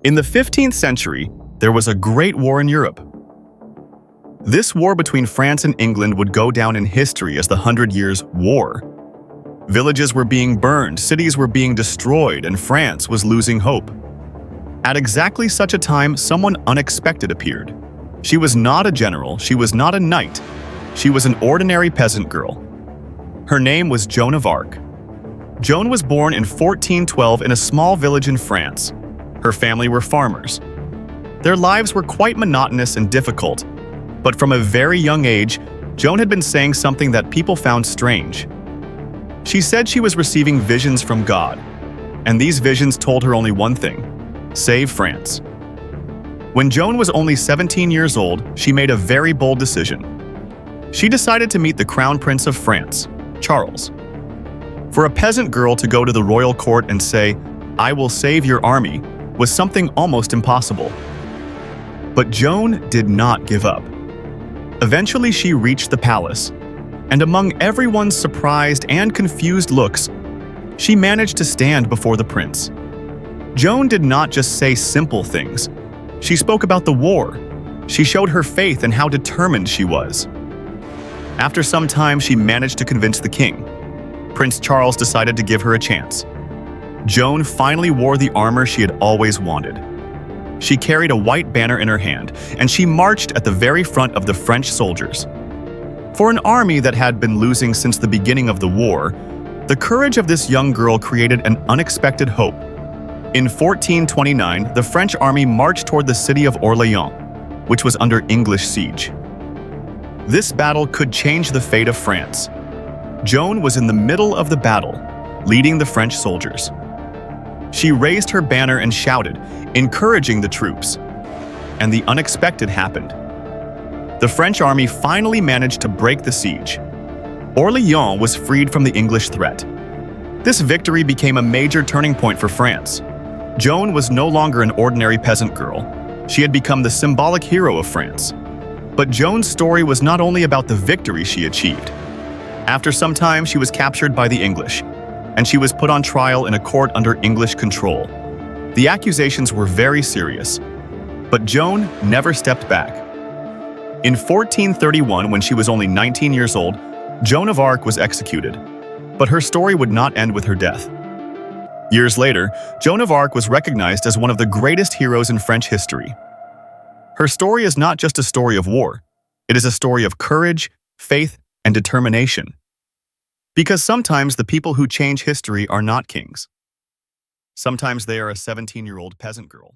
In the 15th century, there was a great war in Europe. This war between France and England would go down in history as the 100 Years' War. Villages were being burned, cities were being destroyed, and France was losing hope. At exactly such a time, someone unexpected appeared. She was not a general, she was not a knight. She was an ordinary peasant girl. Her name was Joan of Arc. Joan was born in 1412 in a small village in France. Her family were farmers. Their lives were quite monotonous and difficult, but from a very young age, Joan had been saying something that people found strange. She said she was receiving visions from God, and these visions told her only one thing: save France. When Joan was only 17 years old, she made a very bold decision. She decided to meet the Crown Prince of France, Charles. For a peasant girl to go to the royal court and say, "I will save your army," was something almost impossible. But Joan did not give up. Eventually, she reached the palace, and among everyone's surprised and confused looks, she managed to stand before the prince. Joan did not just say simple things. She spoke about the war. She showed her faith and how determined she was. After some time, she managed to convince the king. Prince Charles decided to give her a chance. Joan finally wore the armor she had always wanted. She carried a white banner in her hand, and she marched at the very front of the French soldiers. For an army that had been losing since the beginning of the war, the courage of this young girl created an unexpected hope. In 1429, the French army marched toward the city of Orléans, which was under English siege. This battle could change the fate of France. Joan was in the middle of the battle, leading the French soldiers. She raised her banner and shouted, encouraging the troops. And the unexpected happened. The French army finally managed to break the siege. Orléans was freed from the English threat. This victory became a major turning point for France. Joan was no longer an ordinary peasant girl. She had become the symbolic hero of France. But Joan's story was not only about the victory she achieved. After some time, she was captured by the English, and she was put on trial in a court under English control. The accusations were very serious, but Joan never stepped back. In 1431, when she was only 19 years old, Joan of Arc was executed, but her story would not end with her death. Years later, Joan of Arc was recognized as one of the greatest heroes in French history. Her story is not just a story of war, it is a story of courage, faith, and determination. Because sometimes the people who change history are not kings. Sometimes they are a 17-year-old peasant girl.